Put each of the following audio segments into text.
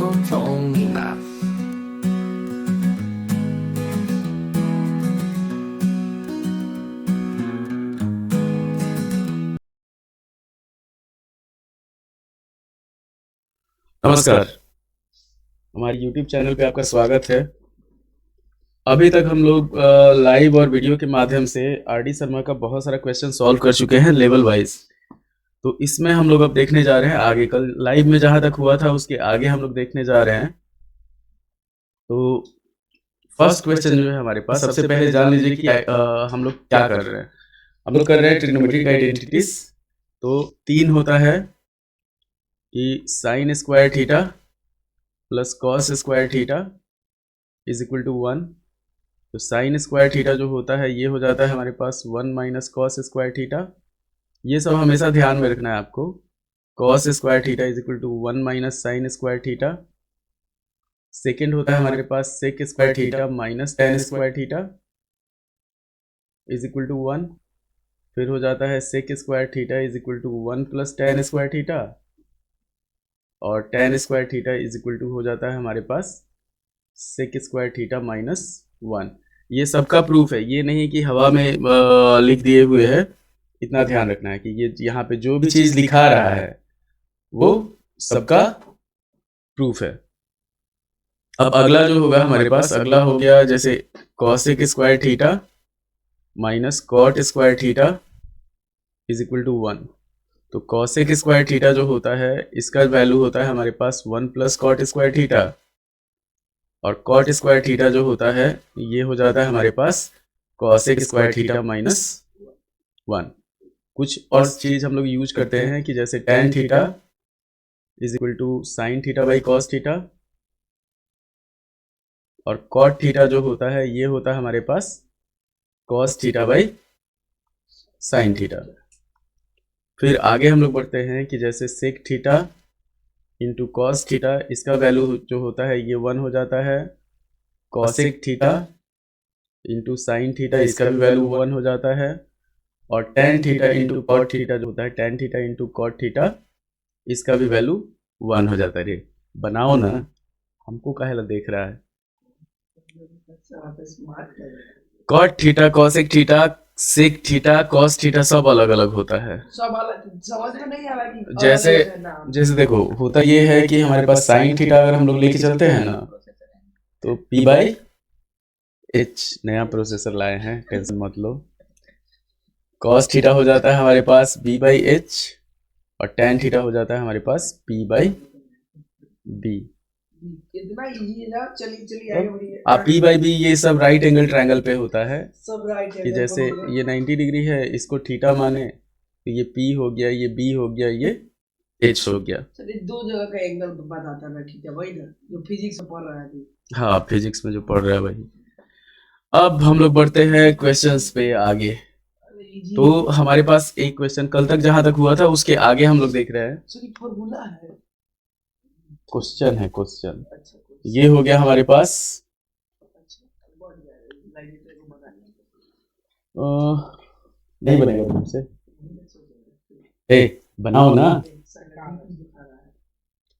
told me not. नमस्कार, हमारे YouTube channel पे आपका स्वागत है। अभी तक हम लोग लाइव और वीडियो के माध्यम से आर.डी. शर्मा का बहुत सारा क्वेश्चन सॉल्व कर चुके हैं लेवल वाइज। तो इसमें हम लोग अब देखने जा रहे हैं आगे, कल लाइव में जहाँ तक हुआ था उसके आगे हम लोग देखने जा रहे हैं। तो फर्स्ट क्वेश्चन जो है हमारे पास, सबसे पहले जान लीजिए कि हम लोग क्या कर रहे हैं। हम लोग कर रहे हैं ट्रिग्नोमेट्रिक आइडेंटिटीज। तो 3 होता है कि sine square theta plus cos square theta is equal to 1। तो साइन स्क्वायर थीटा जो होता है ये हो जाता है हमारे पास 1 माइनस कॉस स्क्वायर थीटा। ये सब हमेशा ध्यान में रखना है आपको। Cos square theta is equal to 1 minus sine square theta. Second होता है हमारे पास sec square theta minus tan square theta is equal to 1। फिर हो जाता है sec square theta is equal to 1 plus tan square theta, और tan square theta is equal to हो जाता है हमारे पास सेक स्क्वायर थीटा माइनस 1। ये सबका प्रूफ है, ये नहीं कि हवा में लिख दिए हुए है। इतना ध्यान रखना है कि ये यहाँ पे जो भी चीज़ लिखा रहा है वो सबका प्रूफ है। अब अगला जो होगा हमारे पास, अगला हो गया जैसे cosec square theta minus cot square theta is equal to 1। तो कॉसेक स्क्वायर थीटा जो होता है इसका वैल्यू होता है हमारे पास 1 प्लस कॉट स्क्वायर थीटा, और कॉट स्क्वायर थीटा जो होता है ये हो जाता है हमारे पास कॉसेक स्क्वायर थीटा माइनस 1। कुछ और चीज़ हम लोग यूज करते हैं कि जैसे tan theta is equal to sine theta by cos theta, और कॉट थीटा जो होता है ये होता है हमारे पास cos theta by sine theta. फिर आगे हम लोग बढ़ते हैं कि जैसे sec theta into cos theta, इसका वैल्यू जो होता है ये 1 हो जाता है। Cosec theta into sine theta, इसका भी वैल्यू 1 हो जाता है। और tan theta into cot theta जो होता है, tan theta into cot theta, इसका भी वैल्यू 1 हो जाता है। रे बनाओ ना, हमको काहे देख रहा है। Cot theta, cosec theta, sec theta, cos theta सब अलग अलग होता है। सब अलग समझ में नहीं आ रहा कि जैसे अलग अलग नाम। जैसे देखो होता ये है कि हमारे पास साइन थीटा अगर हम लोग लेके चलते हैं ना, तो पी बाई एच, नया प्रोसेसर लाए हैं, टेंशन मत लो। कॉस थीटा हो जाता है हमारे पास बी बाई एच, और टेन थीटा हो जाता है हमारे पास पी बाई बी। इतना इजी है ना। चलिए चलिए आगे बढ़िए। आप पी बाई बी ये सब राइट एंगल ट्रायंगल पे होता है सब राइट है कि जैसे ये 90 डिग्री है, इसको थीटा माने तो ये पी हो गया, ये बी हो गया, ये एच हो गया। चलिए दो जगह का एंगल बताता है, ठीक है वही ना जो फिजिक्स में पढ़ रहा है अभी। हाँ, फिजिक्स में जो पढ़ रहा है वही। अब हम लोग बढ़ते हैं क्वेश्चंस पे आगे। तो हमारे पास एक क्वेश्चन कल तक जहां तक हुआ था उसके आगे हम लोग देख रहे हैं। सॉरी फॉर्मूला है, क्वेश्चन है क्वेश्चन। ये हो गया हमारे पास नहीं बनेगा तुमसे। ए बनाओ ना।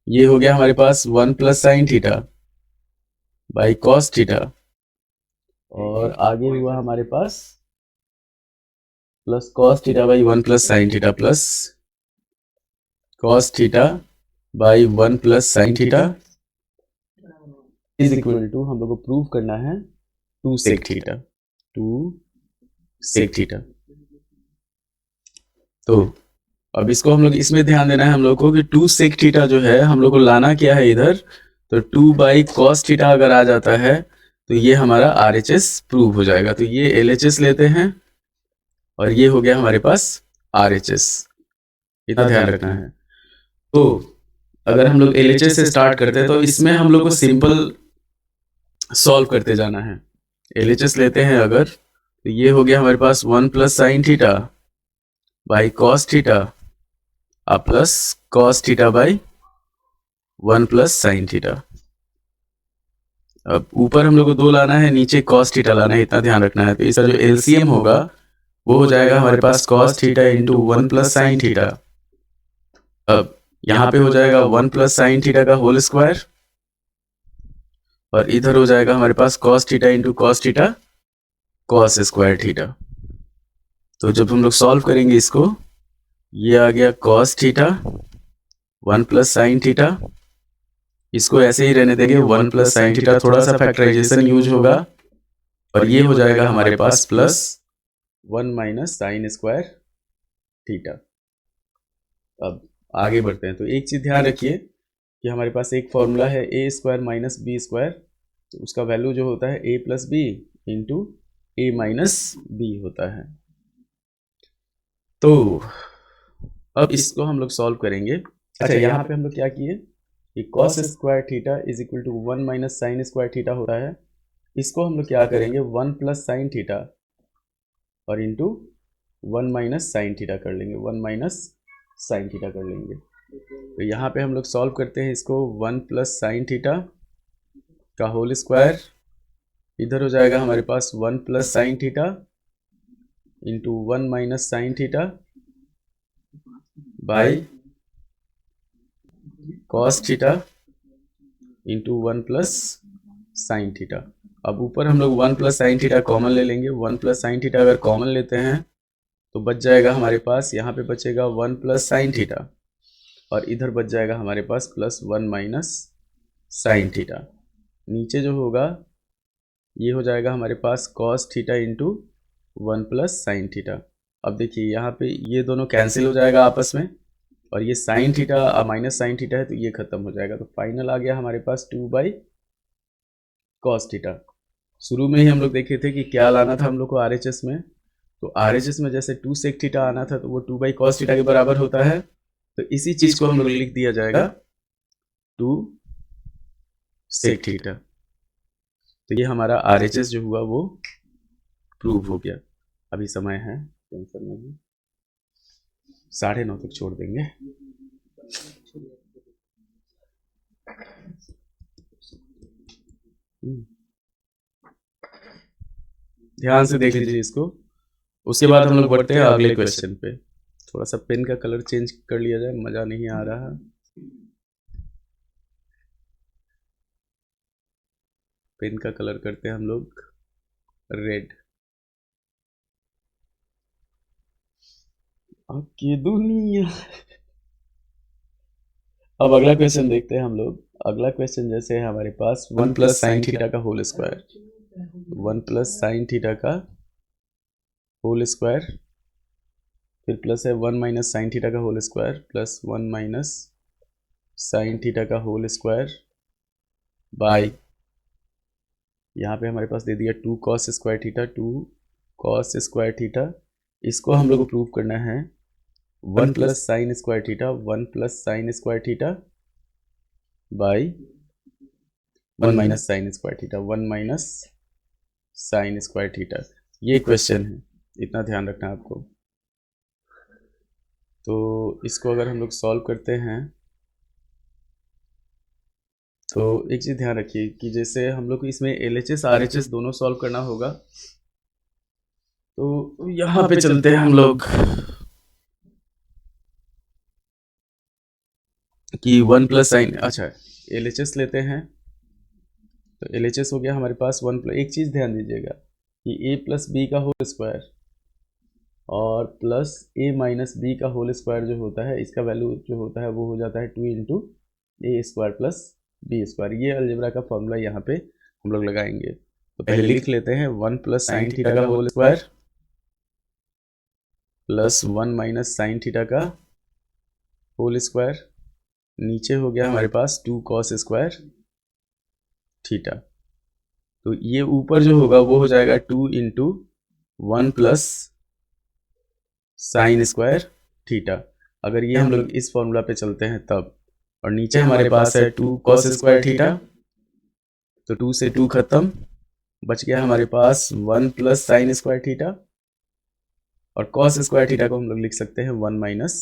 ये हो गया हमारे पास 1 plus sine theta by cos theta, और आगे हुआ हमारे पास plus cos theta by 1 plus sine theta plus cos theta by 1 plus sine theta is equal to, हम लोग को प्रूव करना है 2 सेक थीटा, 2 सेक थीटा। तो अब इसको हम लोग इसमें ध्यान देना है हम लोग को कि 2 सेक थीटा जो है हम लोग को लाना क्या है इधर, तो 2 बाई कॉस थीटा अगर आ जाता है तो ये हमारा RHS प्रूव हो जाएगा। तो ये LHS लेते हैं और ये हो गया हमारे पास RHS, इतना ध्यान रखना है। तो अगर हम लोग LHS से स्टार्ट करते हैं तो इसमें हम लोग को सिंपल सॉल्व करते जाना है। LHS लेते हैं अगर, तो ये हो गया हमारे पास 1 plus sine theta by cos theta plus cos theta by 1 plus sine theta. अब ऊपर हम लोग को 2 लाना है, नीचे कॉस थीटा लाना है, इतना ध्यान रखना है। तो इसका जो LCM होगा वो हो जाएगा हमारे पास cos theta into 1 plus sine theta. अब यहाँ पे हो जाएगा 1 प्लस साइन थीटा का होल स्क्वायर और इधर हो जाएगा हमारे पास cos theta into cos theta cos square theta. तो जब हम लोग सॉल्व करेंगे इसको, ये आ गया cos theta 1 plus sine theta, इसको ऐसे ही रहने देंगे 1 प्लस साइन थीटा, थोड़ा सा फैक्टराइजेशन यूज होगा और ये हो जाएगा हमारे पास plus 1 minus sine square theta. अब आगे बढ़ते हैं। तो एक चीज़ ध्यान रखिए कि हमारे पास एक फॉर्मूला है A square minus B square, तो उसका वैल्यू जो होता है ए plus B into A minus B होता है। तो अब इसको हम लोग सॉल्व करेंगे। अच्छा, यहाँ पे हम लोग क्या किए कि cos square theta is equal to 1 minus sine square theta होता है, इसको हम लोग क्या करेंगे 1 प्लस साइन थीटा और इंटू 1 माइनस साइन थीटा कर लेंगे, 1 माइनस साइन थीटा कर लेंगे। तो यहाँ पे हम लोग सॉल्व करते हैं इसको 1 प्लस साइन थीटा का होल स्क्वायर, इधर हो जाएगा हमारे पास 1 plus sine theta into 1 minus sine theta by cos theta into 1 plus sine theta. अब ऊपर हम लोग 1 प्लस साइन थीटा कॉमन ले लेंगे। 1 प्लस साइन थीटा अगर कॉमन लेते हैं तो बच जाएगा हमारे पास, यहाँ पे बचेगा 1 प्लस साइन थीटा और इधर बच जाएगा हमारे पास प्लस 1 माइनस साइन थीटा। नीचे जो होगा ये हो जाएगा हमारे पास cos theta into 1 plus sine theta. अब देखिए यहाँ पे ये दोनों कैंसिल हो जाएगा आपस में और ये sign theta minus sine theta है तो ये खत्म हो जाएगा। तो फाइनल आ गया हमारे पास 2 बाई कॉस थीटा। शुरू में ही हम लोग देखे थे कि क्या लाना था हम लोग को RHS में, तो RHS में जैसे 2 सेक थीटा आना था तो वो 2 बाई कॉस थीटा के बराबर होता है। तो इसी चीज को हम लोग लिख दिया जाएगा 2 सेक थीटा। तो ये हमारा RHS जो हुआ वो प्रूव हो गया। अभी समय है, टेंशन नहीं, 9:30 तक छोड़ देंगे। ध्यान से देख लीजिए इसको। उसके बाद हम लोग बढ़ते हैं अगले क्वेश्चन पे। थोड़ा सा पेन का कलर चेंज कर लिया जाए, मज़ा नहीं आ रहा। पेन का कलर करते हैं हम लोग रेड। आपकी दुनिया। अब अगला क्वेश्चन देखते हैं हम लोग। अगला क्वेश्चन जैसे है हमारे पास 1 प्लस साइन थीटा का whole square, 1 plus sine theta का होल स्क्वायर, फिर प्लस है 1 माइनस साइन थीटा का whole square plus 1 minus sine theta का होल स्क्वायर बाई, यहाँ पे हमारे पास दे दिया 2 cos square theta, 2 cos square theta. इसको हम लोग को प्रूव करना है 1 plus sine square theta, 1 plus sine square theta by 1 minus sine square theta, 1 minus sine square theta. ये क्वेश्चन है, इतना ध्यान रखना है आपको। तो इसको अगर हम लोग सॉल्व करते हैं तो एक चीज़ ध्यान रखिए कि जैसे हम लोग को इसमें LHS RHS दोनों सॉल्व करना होगा। तो यहाँ पे चलते हैं हम लोग कि 1 प्लस साइन, अच्छा LHS लेते हैं। तो LHS हो गया हमारे पास 1 प्लस, एक चीज़ ध्यान दीजिएगा कि a प्लस बी का होल स्क्वायर और प्लस a माइनस बी का होल स्क्वायर जो होता है, इसका वैल्यू जो होता है वो हो जाता है 2 into A square plus B square. ये अलजेब्रा का फॉर्मूला यहाँ पे हम लोग लगाएंगे। तो पहले लिख लेते हैं 1 प्लस साइन थीटा का whole square plus 1 minus sine theta का होल स्क्वायर, नीचे हो गया हमारे पास 2 कॉस स्क्वायर थीटा। तो ये ऊपर जो होगा वो हो जाएगा 2 into 1 plus sine square theta. अगर ये हम लोग इस फॉर्मूला पे चलते हैं तब, और नीचे हमारे पास है 2 कॉस स्क्वायर थीटा, तो 2 से 2 खत्म, बच गया हमारे पास 1 प्लस साइन स्क्वायर थीटा, और कॉस स्क्वायर थीटा को हम लोग लिख सकते हैं 1 माइनस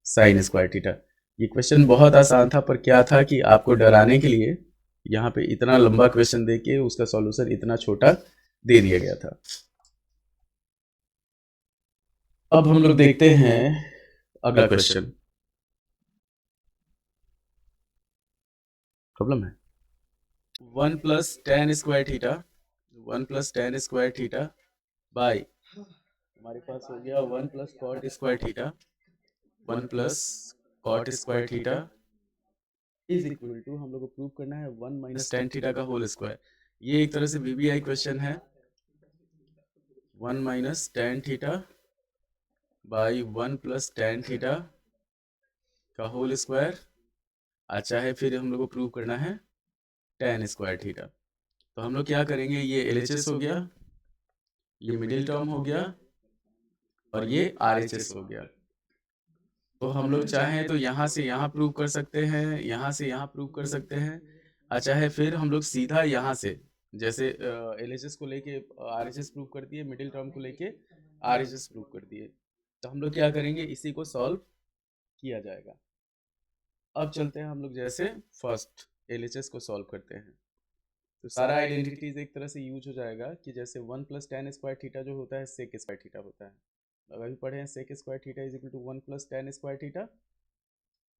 साइन स्क्वायर थीटा। ये क्वेश्चन बहुत आसान था, पर क्या था कि आपको डराने के लिए यहाँ पे इतना लंबा क्वेश्चन दे के उसका सॉल्यूशन इतना छोटा दे दिया गया था। अब हम लोग देखते हैं अगला क्वेश्चन। प्रॉब्लम है। 1 plus tan square theta, 1 plus tan square theta by हमारे पास हो गया 1 plus cot square theta, 1 plus cot square theta is equal to, हम लोग को प्रूव करना है 1 माइनस टेन थीटा का होल स्क्वायर। ये एक तरह से वीबीआई क्वेश्चन है। 1 minus tan theta by 1 plus tan theta का होल स्क्वायर। अच्छा है, फिर हम लोग को प्रूव करना है टेन स्क्वायर थीटा। तो हम लोग क्या करेंगे, ये एलएचएस हो गया, ये मिडिल टर्म हो गया और ये आरएचएस हो गया। तो हम लोग चाहें तो यहाँ से यहाँ प्रूव कर सकते हैं, यहाँ से यहाँ प्रूव कर सकते हैं। अच्छा है, फिर हम लोग सीधा यहाँ से, जैसे एलएचएस को लेके आरएचएस प्रूव कर दिए, मिडिल टर्म को लेके आरएचएस प्रूव कर दिए। तो हम लोग क्या करेंगे, इसी को सॉल्व किया जाएगा। अब चलते हैं हम लोग जैसे फर्स्ट एलएचएस को सॉल्व करते हैं। तो सारा आइडेंटिटीज एक तरह से यूज हो जाएगा कि जैसे 1 प्लस टेन स्क्वायर थीटा जो होता है सेक स्क्वायर थीटा होता है। अगर भी पढ़े हैं sec square theta is equal to 1 plus tan square theta,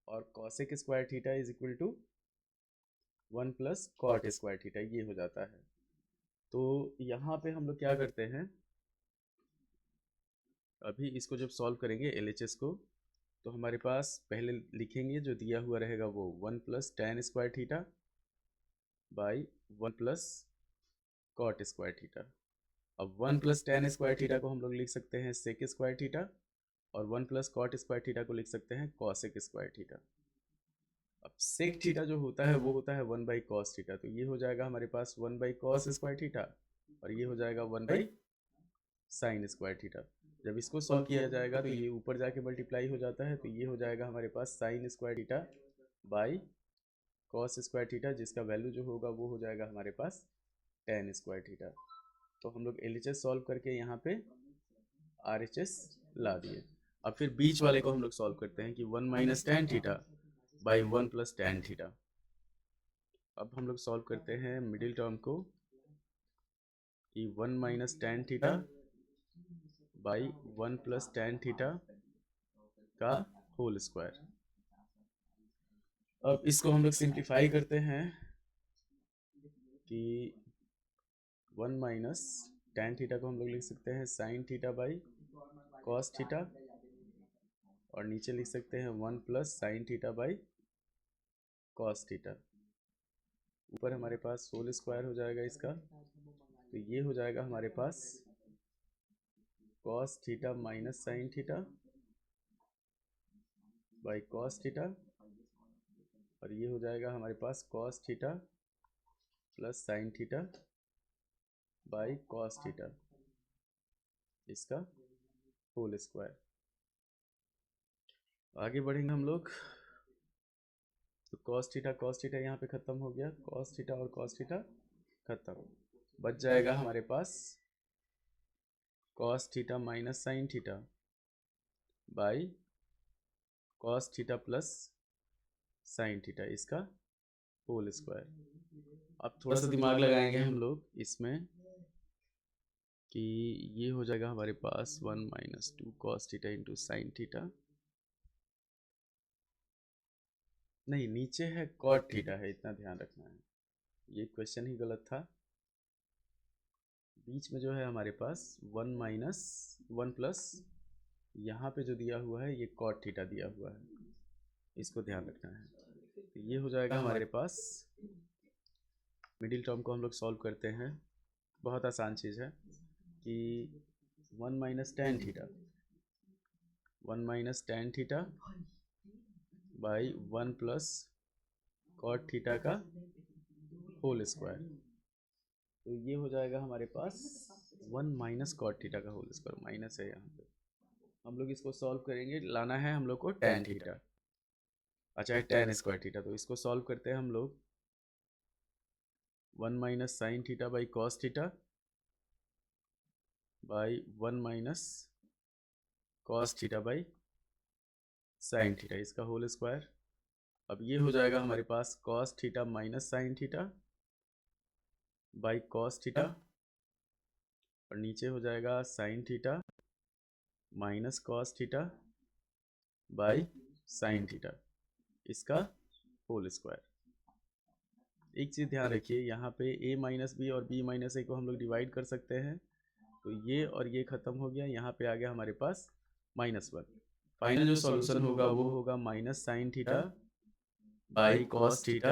और cosec square theta is equal to 1 plus cot square theta, ये हो जाता है। तो यहाँ पे हम लोग क्या करते हैं, अभी इसको जब सॉल्व करेंगे एलएचएस को, तो हमारे पास पहले लिखेंगे जो दिया हुआ रहेगा वो 1 plus tan square theta by 1 plus cot square theta. अब 1 प्लस टेन स्क्वायर थीटा को हम लोग लिख सकते हैं सेक स्क्वायर थीटा, और 1 प्लस कॉट स्क्वायर थीटा को लिख सकते हैं कॉसेक स्क्वायर थीटा। अब सेक थीटा जो होता है वो होता है 1 बाई कॉस थीटा, तो ये हो जाएगा हमारे पास 1 बाई कॉस स्क्वायर थीटा, और ये हो जाएगा 1 बाई साइन स्क्वायर थीटा। जब इसको सॉल्व किया जाएगा तो ये ऊपर जाके मल्टीप्लाई हो जाता है, तो ये हो जाएगा हमारे पास sine square theta by cos square theta, जिसका वैल्यू जो होगा वो हो जाएगा हमारे पास टेन स्क्वायर थीटा। तो हम लोग एलएचएस सॉल्व करके यहाँ पे आरएचएस ला दिए। अब फिर बीच वाले को हम लोग सॉल्व करते हैं कि 1 minus tan theta by 1 plus tan theta. अब हम लोग सॉल्व करते हैं मिडिल टर्म को कि 1 minus tan theta by 1 plus tan theta का होल स्क्वायर। अब इसको हम लोग सिंप्लीफाई करते हैं कि 1 माइनस टेन थीटा को हम लोग लिख सकते हैं sign theta by cos theta, और नीचे लिख सकते हैं 1 plus sine theta by cos theta. ऊपर हमारे पास होल स्क्वायर हो जाएगा इसका, तो ये हो जाएगा हमारे पास cos theta minus sine theta by cos theta, और ये हो जाएगा हमारे पास cos theta plus sine theta by cos theta, इसका होल स्क्वायर। आगे बढ़ेंगे हम लोग, तो कॉस थीटा यहाँ पे खत्म हो गया, कॉस थीटा और कॉस थीटा खत्म, बच जाएगा हमारे पास cos theta minus sine theta by cos theta plus sine theta, इसका होल स्क्वायर। अब थोड़ा सा दिमाग लगाएंगे हम लोग इसमें कि ये हो जाएगा हमारे पास 1 minus two cos theta into sine theta, नहीं नीचे है कॉट थीटा है, इतना ध्यान रखना है, ये क्वेश्चन ही गलत था। बीच में जो है हमारे पास 1 माइनस 1 प्लस, यहाँ पे जो दिया हुआ है ये कॉट थीटा दिया हुआ है, इसको ध्यान रखना है। तो ये हो जाएगा हमारे पास, मिडिल टर्म को हम लोग सॉल्व करते हैं, बहुत आसान चीज़ है कि 1 minus tan theta, 1 minus tan theta by 1 plus cot theta का होल स्क्वायर। तो ये हो जाएगा हमारे पास 1 माइनस कॉट थीटा का होल स्क्वायर, माइनस है यहाँ पे। हम लोग इसको सॉल्व करेंगे, लाना है हम लोग को टेन थीटा, अच्छा है टेन स्क्वायर थीटा। तो इसको सॉल्व करते हैं हम लोग 1 minus sine theta by cos theta by 1 minus cos theta by sine theta, इसका होल स्क्वायर। अब ये हो जाएगा हमारे पास cos theta minus sine theta by cos theta, और नीचे हो जाएगा sine theta minus cos theta by sine theta, इसका होल स्क्वायर। एक चीज़ ध्यान रखिए, यहाँ पे a माइनस बी और b माइनस ए को हम लोग डिवाइड कर सकते हैं, तो ये और ये ख़त्म हो गया, यहाँ पे आ गया हमारे पास -1। फाइनल जो सॉल्यूशन होगा वो होगा minus sine theta by cos theta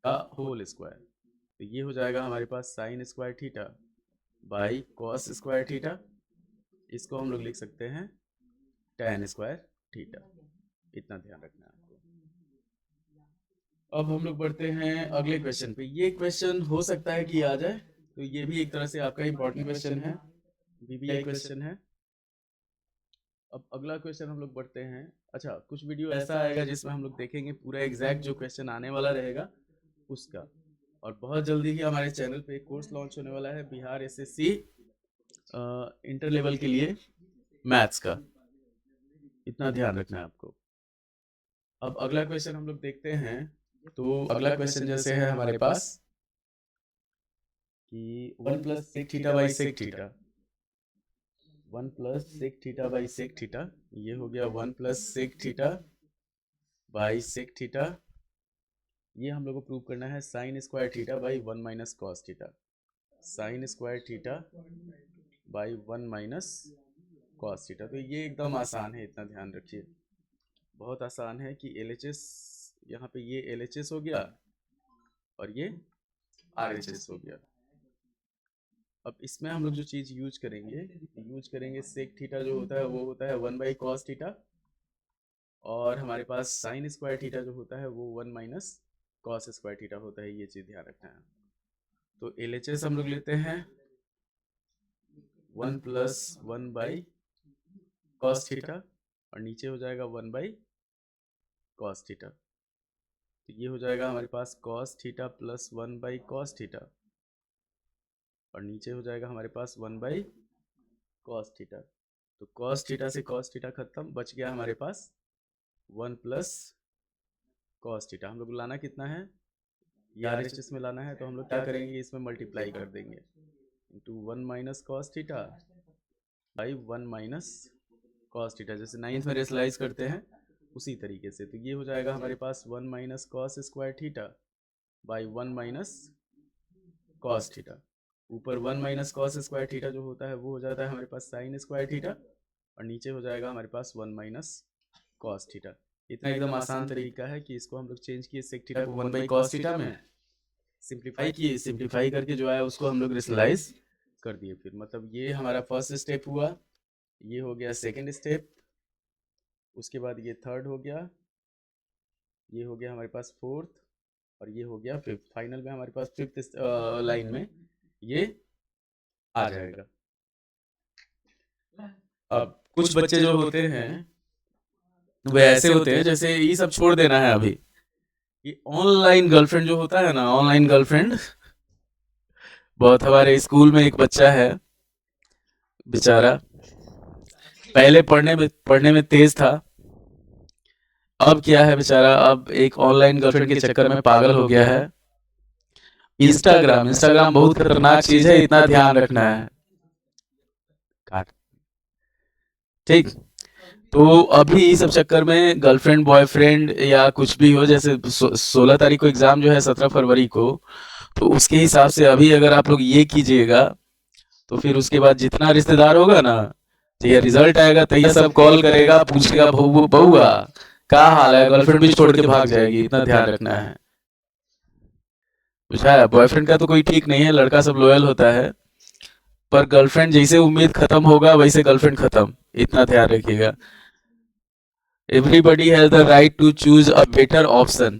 का होल स्क्वायर। तो ये हो जाएगा हमारे पास sine square theta by cos square theta, इसको हम लोग लिख सकते हैं tan स्क्वायर थीटा। इतना ध्यान रखना है आपको। अब हम लोग बढ़ते हैं अगले क्वेश्चन पे। ये क्वेश्चन हो सकता है कि आ जाए, तो ये भी एक तरह से आपका इंपॉर्टेंट क्वेश्चन है, बीबीआई क्वेश्चन है। अब अगला क्वेश्चन हम लोग बढ़ते हैं। अच्छा, कुछ वीडियो ऐसा आएगा जिसमें हम लोग देखेंगे पूरा एग्जैक्ट जो क्वेश्चन आने वाला रहेगा उसका। और बहुत जल्दी ही हमारे चैनल पे एक कोर्स लॉन्च होने वाला है बिहार एसएससी इंटर लेवल के लिए मैथ्स का। इतना ध्यान रखना है आपको। अब अगला क्वेश्चन हम लोग देखते हैं। तो अगला क्वेश्चन जैसे है हमारे पास कि 1 plus sec theta by sec theta, 1 plus sec theta by sec theta, ये हो गया 1 plus sec theta by sec theta. ये हम लोग को प्रूव करना है sine square theta by 1 minus cos theta, sine square theta by 1 minus cos theta. तो ये एकदम आसान है, इतना ध्यान रखिए, बहुत आसान है कि LHS, यहाँ पे ये LHS हो गया और ये RHS हो गया। अब इसमें हम लोग जो चीज़ यूज करेंगे सेक थीटा जो होता है वो होता है 1 बाई कॉस थीटा, और हमारे पास साइन स्क्वायर थीटा जो होता है वो 1 माइनस कॉस स्क्वायर थीटा होता है। ये चीज़ ध्यान रखना है। तो LHS हम लोग लेते हैं 1 प्लस 1 बाई कॉस थीटा, और नीचे हो जाएगा 1 बाई कॉस थीटा। तो ये हो जाएगा हमारे पास cos theta plus 1 by cos theta, और नीचे हो जाएगा हमारे पास 1 बाई कॉस थीटा। तो कॉस थीटा से कॉस थीटा खत्म, बच गया हमारे पास 1 प्लस कॉस थीटा। हम लोग लाना कितना है, ये RHS में लाना है, तो हम लोग क्या करेंगे, इसमें मल्टीप्लाई कर देंगे into 1 minus cos theta by 1 minus cos theta. जैसे 9th में रेशनलाइज करते हैं उसी तरीके से। तो ये हो जाएगा हमारे पास 1 minus cos square theta by 1 minus cos theta. ऊपर 1 माइनस कॉस स्क्वायर थीटा जो होता है वो हो जाता है हमारे पास साइन स्क्वायर थीटा, और नीचे हो जाएगा हमारे पास 1 माइनस कॉस थीटा। इतना एकदम आसान तरीका है कि इसको हम लोग चेंज किए सेक थीटा को 1 बाई कॉस थीटा में, सिंप्लीफाई किए, सिंप्लीफाई करके जो आया उसको हम लोग रेशनलाइज कर दिए। फिर मतलब ये हमारा फर्स्ट स्टेप हुआ, ये हो गया सेकेंड स्टेप, उसके बाद ये थर्ड हो गया, ये हो गया हमारे पास फोर्थ, और ये हो गया फिफ्थ। फाइनल में हमारे पास फिफ्थ लाइन में ये आ जाएगा। अब कुछ बच्चे जो होते हैं वो ऐसे होते हैं, जैसे ये सब छोड़ देना है अभी, ये ऑनलाइन गर्लफ्रेंड जो होता है ना, ऑनलाइन गर्लफ्रेंड, बहुत हमारे स्कूल में एक बच्चा है बेचारा, पहले पढ़ने में तेज था, अब क्या है बेचारा, अब एक ऑनलाइन गर्लफ्रेंड के चक्कर में पागल हो गया है। इंस्टाग्राम बहुत खतरनाक चीज है, इतना ध्यान रखना है। ठीक, तो अभी इस सब चक्कर में गर्लफ्रेंड बॉयफ्रेंड या कुछ भी हो, जैसे 16 तारीख को एग्जाम जो है 17 फरवरी को, तो उसके हिसाब से अभी अगर आप लोग ये कीजिएगा तो फिर उसके बाद जितना रिश्तेदार होगा ना, तो ये रिजल्ट आएगा तो ये सब कॉल करेगा, पूछेगा बहुआ क्या हाल है, गर्लफ्रेंड भी छोड़ के भाग जाएगी। इतना ध्यान रखना है, बुझा है। बॉयफ्रेंड का तो कोई ठीक नहीं है, लड़का सब लॉयल होता है, पर गर्लफ्रेंड जैसे उम्मीद खत्म होगा वैसे गर्लफ्रेंड खत्म। इतना ध्यान रखिएगा। Everybody has the right to choose a better option.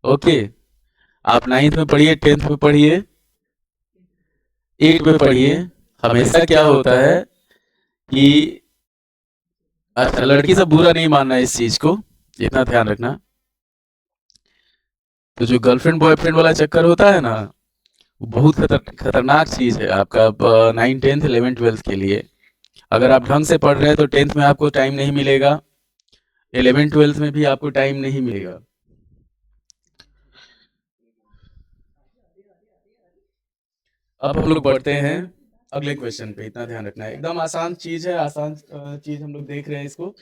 Okay, आप 9th में पढ़िए, 10th में पढ़िए, 8 में पढ़िए, हमेशा क्या होता है कि अच्छा, लड़की सब बुरा नहीं मानना इस चीज को, इतना ध्यान रखना। तो जो गर्लफ्रेंड बॉयफ्रेंड वाला चक्कर होता है ना, वो बहुत खतरनाक चीज है आपका 9, 10th, 11th, 12th के लिए। अगर आप ढंग से पढ़ रहे हैं तो 10th में आपको टाइम नहीं मिलेगा, 11th, 12th में भी आपको टाइम नहीं मिलेगा। अब हम लोग बढ़ते हैं अगले क्वेश्चन पे, इतना ध्यान रखना है, एकदम आसान चीज है, आसान चीज हम लोग देख रहे हैं। इसको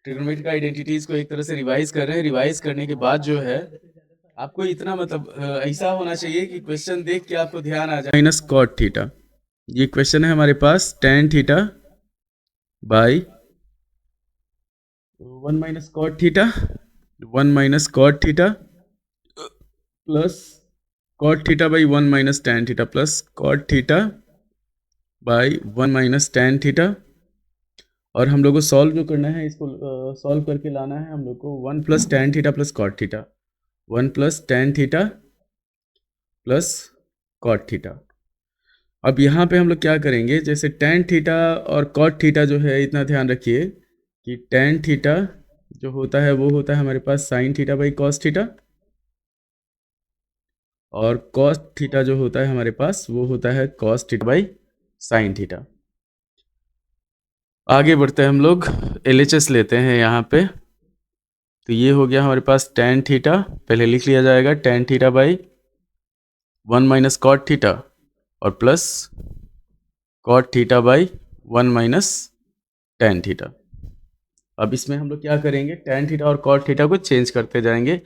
ट्रिग्नोमेट्रिक आइडेंटिटीज को एक तरह से रिवाइज कर रहे हैं। रिवाइज करने के बाद जो है आपको इतना मतलब ऐसा होना चाहिए कि क्वेश्चन देख के आपको ध्यान आ जाए। माइनस कॉट थीटा, ये क्वेश्चन है हमारे पास tan theta by 1 minus cot theta, 1 minus cot theta plus cot theta by 1 minus tan theta plus cot theta by 1 minus tan theta. और हम लोग को सॉल्व जो करना है, इसको सॉल्व करके लाना है हम लोग को 1 plus tan theta plus cot theta, 1 plus tan theta plus cot theta. अब यहाँ पे हम लोग क्या करेंगे, जैसे tan थीटा और कॉट थीटा जो है, इतना ध्यान रखिए कि tan थीटा जो होता है वो होता है हमारे पास sine theta by cos theta, और कॉस थीटा जो होता है हमारे पास वो होता है cos theta by sine theta. आगे बढ़ते हैं हम लोग, LHS लेते हैं यहाँ पे। तो ये हो गया हमारे पास tan थीटा, पहले लिख लिया जाएगा tan theta by 1 minus cot theta और plus cot theta by 1 minus tan theta. अब इसमें हम लोग क्या करेंगे, tan थीटा और कॉट थीटा को चेंज करते जाएंगे,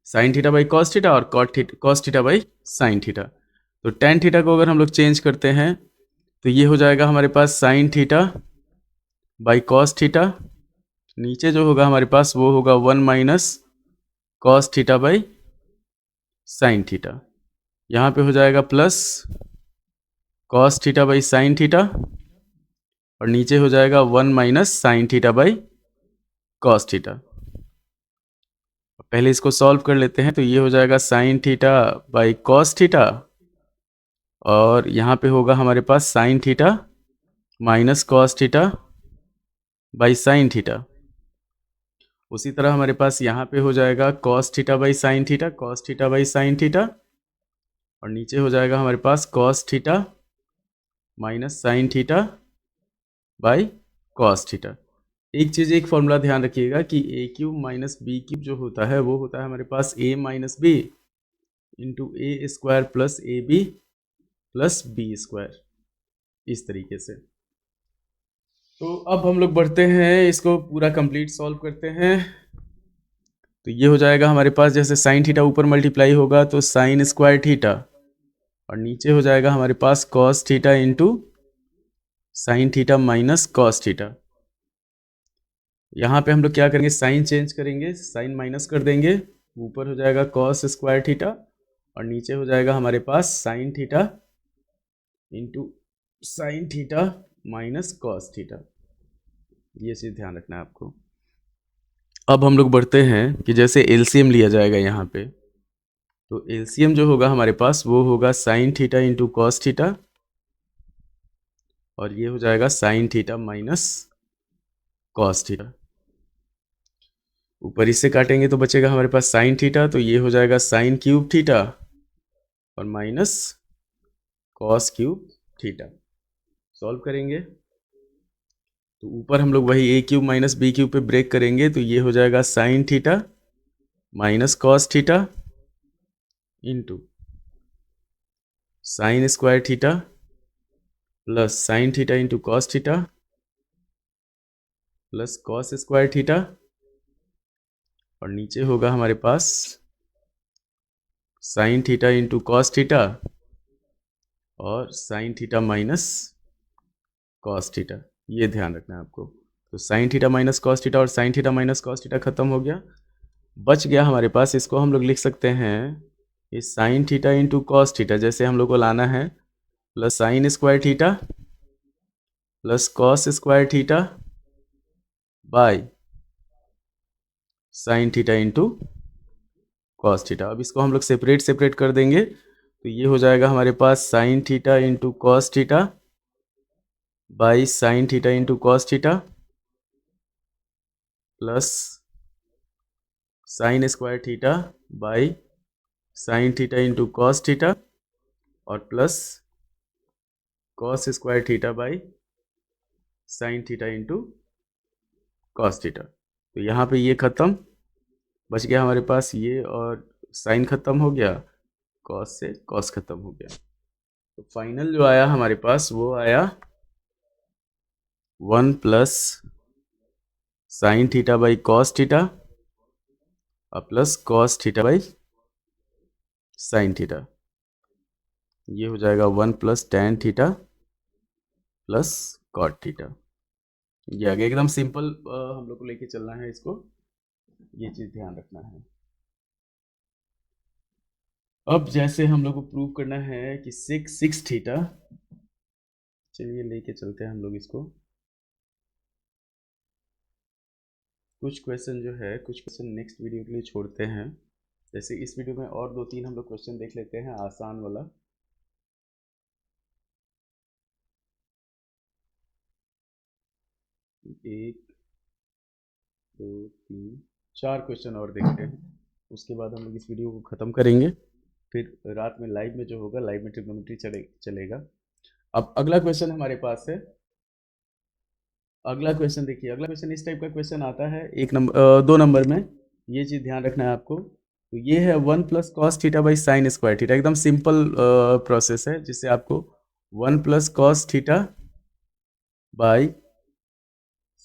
sine theta by cos theta और cos theta by sine theta. तो tan थीटा को अगर हम लोग चेंज करते हैं तो ये हो जाएगा हमारे पास sine theta by cos theta, नीचे जो होगा हमारे पास वो होगा 1 minus cos theta by sine theta. यहाँ पे हो जाएगा plus cos theta by sine theta और नीचे हो जाएगा 1 minus sine theta by cos theta. पहले इसको सॉल्व कर लेते हैं, तो ये हो जाएगा sine theta by cos theta और यहाँ पे होगा हमारे पास sine theta minus cos theta by sine theta. उसी तरह हमारे पास यहाँ पे हो जाएगा cos theta by sine theta, cos theta by sine theta और नीचे हो जाएगा हमारे पास cos theta minus sine theta by cos theta. एक चीज़, एक फॉर्मूला ध्यान रखिएगा कि A cube minus B cube जो होता है वो होता है हमारे पास a minus B into A square plus A B plus B square, इस तरीके से। तो अब हम लोग बढ़ते हैं, इसको पूरा कंप्लीट सॉल्व करते हैं। तो ये हो जाएगा हमारे पास, जैसे साइन थीटा ऊपर मल्टीप्लाई होगा तो साइन स्क्वायर थीटा और नीचे हो जाएगा हमारे पास cos theta into sine theta minus cos theta. यहाँ पे हम लोग क्या करेंगे, साइन चेंज करेंगे, साइन माइनस कर देंगे, ऊपर हो जाएगा कॉस स्क्वायर थीटा और नीचे हो जाएगा हमारे पास sine theta into sine theta minus cos theta. ये चीज़ ध्यान रखना है आपको। अब हम लोग बढ़ते हैं कि जैसे एलसीएम लिया जाएगा यहाँ पे, तो एलसीएम जो होगा हमारे पास वो होगा sign theta into cos theta और ये हो जाएगा sine theta minus cos theta. ऊपर इससे काटेंगे तो बचेगा हमारे पास साइन थीटा, तो ये हो जाएगा साइन क्यूब थीटा और minus cos cube theta. Solve करेंगे तो ऊपर हम लोग वही A cube minus B cube पे ब्रेक करेंगे, तो ये हो जाएगा sine theta minus cos theta into sine square theta plus sine theta into cos theta plus cos square theta और नीचे होगा हमारे पास sine theta into cos theta और sine theta minus cos theta. ये ध्यान रखना है आपको। तो sine theta minus cos theta और sine theta minus cos theta खत्म हो गया, बच गया हमारे पास, इसको हम लोग लिख सकते हैं ये sign theta into cos theta, जैसे हम लोग को लाना है plus sine square theta plus cos square theta by sine theta into cos theta. अब इसको हम लोग सेपरेट कर देंगे, तो ये हो जाएगा हमारे पास sine theta into cos theta by sine theta into cos theta plus sine square theta by sine theta into cos theta और plus cos square theta by sine theta into cos theta. तो यहाँ पे ये ख़त्म, बच गया हमारे पास ये, और साइन ख़त्म हो गया, कॉस से कॉस ख़त्म हो गया। तो फाइनल जो आया हमारे पास वो आया 1 plus sine theta by cos theta और plus cos theta by sine theta, ये हो जाएगा 1 plus tan theta plus cot theta. ये आगे एकदम सिंपल हम लोग को लेके चलना है इसको, ये चीज़ ध्यान रखना है। अब जैसे हम लोग को प्रूव करना है कि सिक्स थीटा, चलिए लेके चलते हैं हम लोग इसको। कुछ क्वेश्चन जो है, कुछ क्वेश्चन नेक्स्ट वीडियो के लिए छोड़ते हैं। जैसे इस वीडियो में और 2-3 हम लोग क्वेश्चन देख लेते हैं आसान वाला। एक, दो, तीन, 4 क्वेश्चन और देखते हैं, उसके बाद हम लोग इस वीडियो को ख़त्म करेंगे। फिर रात में लाइव में जो होगा, लाइव में ट्रिग्नोमेट्री चलेगा। अब अगला क्वेश्चन हमारे पास है, अगला क्वेश्चन देखिए, अगला क्वेश्चन इस टाइप का क्वेश्चन आता है 2 नंबर में। ये चीज़ ध्यान रखना है आपको। तो ये है 1 plus cos theta by sign square theta, एकदम सिंपल प्रोसेस है, जिससे आपको 1 plus cos theta by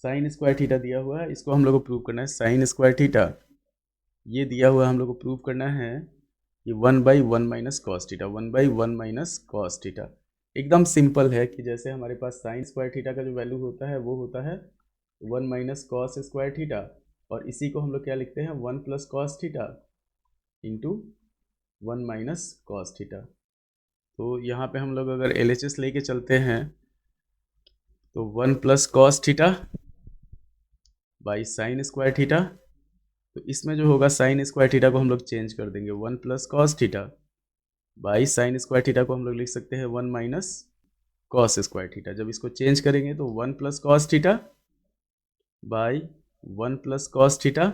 sign square theta दिया हुआ है, इसको हम लोग को प्रूव करना है। साइन स्क्वायर थीटा ये दिया हुआ हम लोग को प्रूव करना है, ये 1/1 minus cos theta, 1/1 minus cos theta. एकदम सिंपल है कि जैसे हमारे पास साइन स्क्वायर थीटा का जो वैल्यू होता है वो होता है 1 माइनस कॉस स्क्वायर थीटा, और इसी को हम लोग क्या लिखते हैं, 1 plus cos theta into 1 minus cos theta. तो यहाँ पे हम लोग अगर LHS लेके चलते हैं तो 1 plus cos theta by sign square theta, तो इसमें जो होगा साइन स्क्वायर थीटा को हम लोग चेंज कर देंगे, 1 plus cos theta by sign square theta को हम लोग लिख सकते हैं 1 माइनस कॉस स्क्वायर थीटा। जब इसको चेंज करेंगे तो 1 plus cos theta by 1 plus cos theta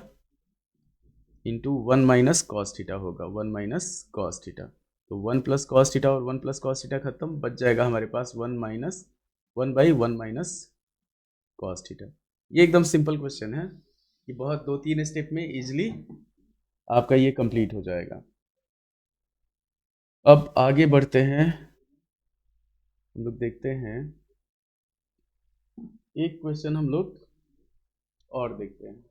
into 1 minus cos theta होगा, 1 माइनस कॉस थीटा। तो 1 प्लस कॉस थीटा और 1 प्लस कॉस थीटा खत्म, बच जाएगा हमारे पास 1/1 माइनस कॉस थीटा। ये एकदम सिंपल क्वेश्चन है, ये बहुत 2-3 स्टेप में इजीली आपका ये कंप्लीट हो जाएगा। अब आगे बढ़ते हैं, हम लोग देखते हैं एक क्वेश्चन हम लोग और देखते हैं।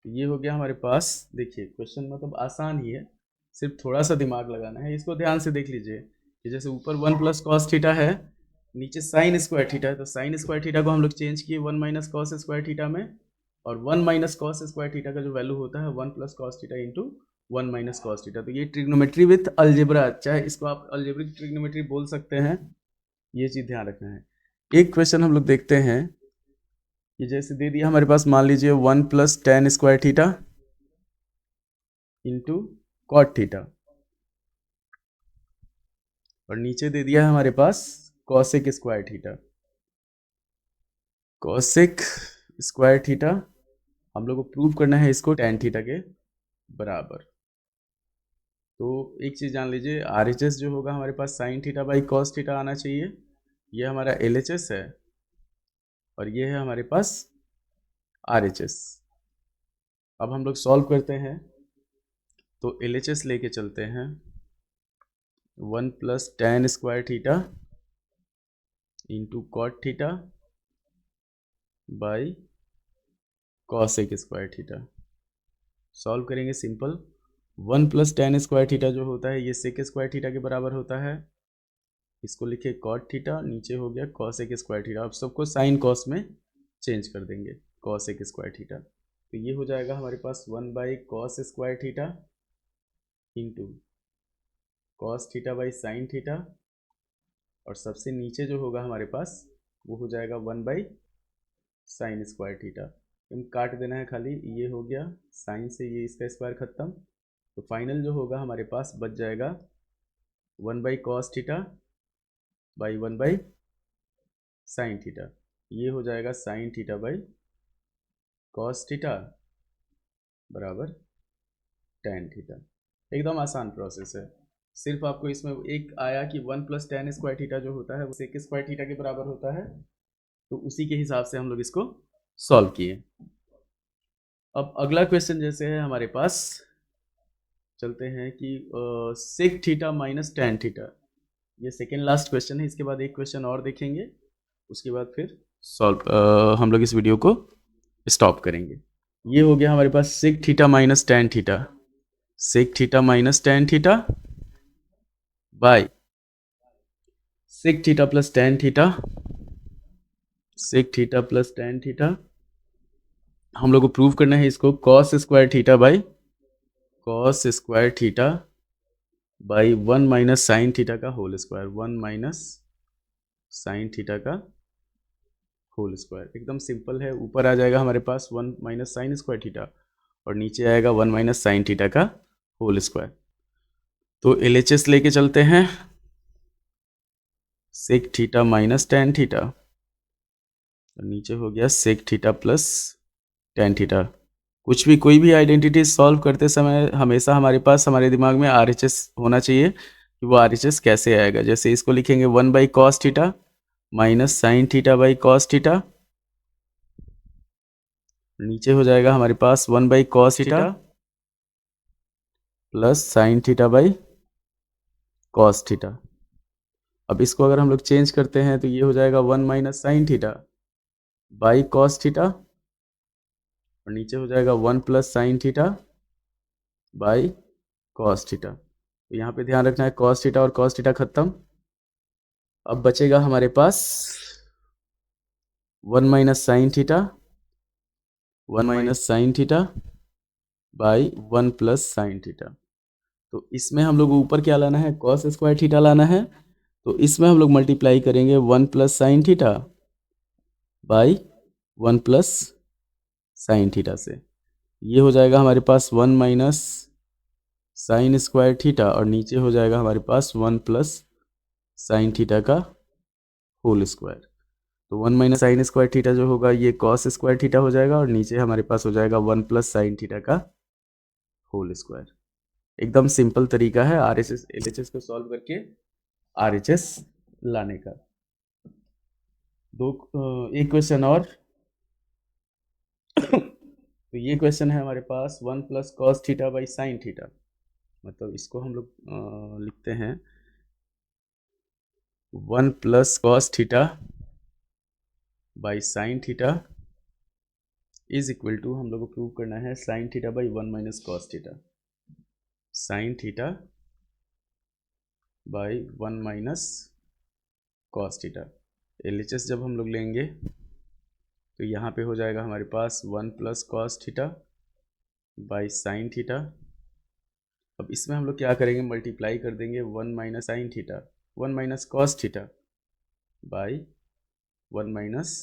ये हो गया हमारे पास, देखिए क्वेश्चन मतलब आसान ही है, सिर्फ थोड़ा सा दिमाग लगाना है। इसको ध्यान से देख लीजिए कि जैसे ऊपर 1 प्लस कॉस थीटा है, नीचे साइन स्क्वायर थीटा है, तो साइन स्क्वायर थीटा को हम लोग चेंज किए 1 माइनस कॉस स्क्वायर थीटा में, और 1 माइनस कॉस स्क्वायर थीटा का जो वैल्यू होता है 1 plus cos theta into 1 minus cos theta. तो ये ट्रिग्नोमेट्री विथ अलजेब्रा, चाहे इसको आप अलजेब्रिक ट्रिग्नोमेट्री बोल सकते हैं, ये चीज़ ध्यान रखना है। एक क्वेश्चन हम लोग देखते हैं कि जैसे दे दिया हमारे पास, मान लीजिए 1 plus tan square theta into cot theta, और नीचे दे दिया है हमारे पास cosec square theta. Cosec square theta हम लोग को प्रूव करना है इसको टेन थीटा के बराबर। तो एक चीज़ जान लीजिए, RHS जो होगा हमारे पास sine theta by cos theta आना चाहिए, ये हमारा LHS है, और ये है हमारे पास RHS। अब हम लोग सॉल्व करते हैं, तो LHS लेके चलते हैं, 1 plus tan square theta into cot theta by cosec square theta. Solve करेंगे simple, 1 plus tan square theta जो होता है ये सेक स्क्वायर थीटा के बराबर होता है, इसको लिखे कॉट थीटा, नीचे हो गया कॉसेक स्क्वायर थीटा। अब सबको साइन कॉस में चेंज कर देंगे, कॉसेक स्क्वायर थीटा। तो ये हो जाएगा हमारे पास 1 by cos square theta into cos theta by sine theta, और सबसे नीचे जो होगा हमारे पास वो हो जाएगा 1 बाई साइन स्क्वायर थीटा। हम काट देना है खाली, ये हो गया साइन से ये इसका स्क्वायर खत्म, तो फाइनल जो होगा हमारे पास बच जाएगा 1 by cos theta by 1 by sine theta. ये हो जाएगा sine theta by cos theta बराबर टेन थीटा। एकदम आसान प्रोसेस है, सिर्फ आपको इसमें एक आया कि 1 प्लस टेन स्क्वायर थीटा जो होता है वो सेक स्क्वायर थीटा के बराबर होता है, तो उसी के हिसाब से हम लोग इसको सॉल्व किए। अब अगला क्वेश्चन जैसे है हमारे पास, चलते हैं कि sec theta minus tan theta, ये सेकेंड लास्ट क्वेश्चन है। इसके बाद एक क्वेश्चन और देखेंगे, उसके बाद फिर सॉल्व हम लोग इस वीडियो को स्टॉप करेंगे। ये हो गया हमारे पास sec theta minus tan theta. Sec theta minus tan theta by sec theta plus tan theta, sec theta plus tan theta. हम लोग को प्रूव करना है इसको cos square theta by cos square theta by 1 minus sine theta का whole square, 1 minus sine theta का whole square. एकदम simple है। ऊपर आ जाएगा हमारे पास 1 माइनस साइन स्क्वायर थीटा और नीचे आएगा 1 माइनस साइन थीटा का होल स्क्वायर। तो LHS लेके चलते हैं, sec theta minus tan theta और नीचे हो गया sec theta plus tan theta. कुछ भी कोई भी आइडेंटिटी सॉल्व करते समय हमेशा हमारे पास हमारे दिमाग में RHS होना चाहिए कि वो RHS कैसे आएगा। जैसे इसको लिखेंगे 1 by cos theta minus sine theta by cos theta, नीचे हो जाएगा हमारे पास 1 by cos theta plus sine theta by cos theta. अब इसको अगर हम लोग चेंज करते हैं तो ये हो जाएगा 1 minus sine theta by cos theta और नीचे हो जाएगा 1 plus sine theta by cos theta. तो यहाँ पे ध्यान रखना है कॉस थीटा और कॉस थीटा खत्म। अब बचेगा हमारे पास 1 minus sine theta, 1 minus sine theta by 1 plus sine theta. तो इसमें हम लोग ऊपर क्या लाना है, कॉस स्क्वायर थीटा लाना है। तो इसमें हम लोग मल्टीप्लाई करेंगे 1 plus sine theta by 1 plus sine theta से। ये हो जाएगा हमारे पास 1 माइनस साइन स्क्वायर थीटा और नीचे हो जाएगा हमारे पास 1 प्लस साइन थीटा का होल स्क्वायर। तो 1 माइनस साइन स्क्वायर थीटा जो होगा ये कॉस स्क्वायर थीटा हो जाएगा और नीचे हमारे पास हो जाएगा 1 प्लस साइन थीटा का होल स्क्वायर। एकदम सिंपल तरीका है RHS LHS को सॉल्व करके RHS लाने का। एक क्वेश्चन और तो ये क्वेश्चन है हमारे पास 1 plus cos theta by sine theta. मतलब इसको हम लोग लिखते हैं 1 plus cos theta by sine theta is equal to, हम लोग को प्रूव करना है sine theta by 1 minus cos theta, sine theta by 1 minus cos theta. LHS जब हम लोग लेंगे तो यहाँ पे हो जाएगा हमारे पास 1 plus cos theta by sine theta. अब इसमें हम लोग क्या करेंगे, मल्टीप्लाई कर देंगे 1 minus sine theta 1 minus cos theta by 1 minus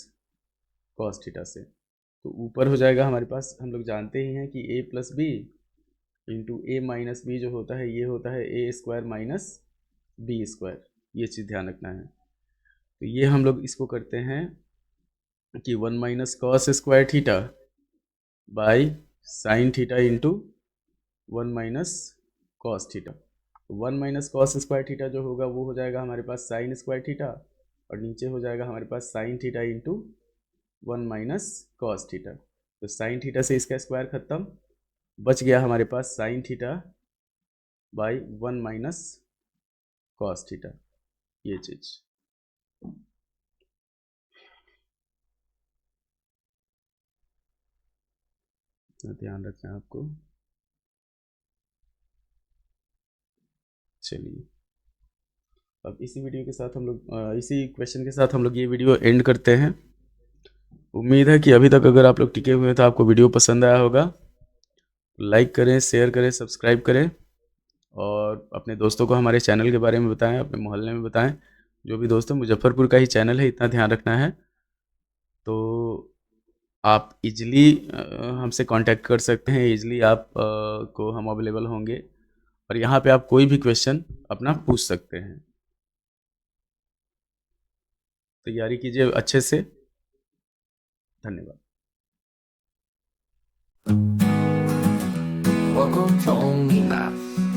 cos theta से। तो ऊपर हो जाएगा हमारे पास, हम लोग जानते ही हैं कि a plus B into A minus B जो होता है ये होता है A square minus B square. ये चीज़ ध्यान रखना है। तो ये हम लोग इसको करते हैं कि 1 minus cos square theta by sine theta into 1 minus cos theta. 1 minus cos square theta जो होगा वो हो जाएगा हमारे पास साइन स्क्वायर थीटा और नीचे हो जाएगा हमारे पास sine theta into 1 minus cos theta. तो साइन थीटा से इसका स्क्वायर खत्म, बच गया हमारे पास sine theta by 1 minus cos theta. ये चीज़ ध्यान रखना है आपको। चलिए अब इसी वीडियो के साथ हम लोग इसी क्वेश्चन के साथ हम लोग ये वीडियो एंड करते हैं। उम्मीद है कि अभी तक अगर आप लोग टिके हुए हैं तो आपको वीडियो पसंद आया होगा। लाइक करें, शेयर करें, सब्सक्राइब करें और अपने दोस्तों को हमारे चैनल के बारे में बताएं, अपने मोहल्ले में बताएं। जो भी दोस्त हैं, मुजफ्फरपुर का ही चैनल है, इतना ध्यान रखना है। तो आप इजली हमसे कांटेक्ट कर सकते हैं, इजली आप को हम अवेलेबल होंगे और यहाँ पे आप कोई भी क्वेश्चन अपना पूछ सकते हैं। तैयारी कीजिए अच्छे से। धन्यवाद। Welcome to Only Math.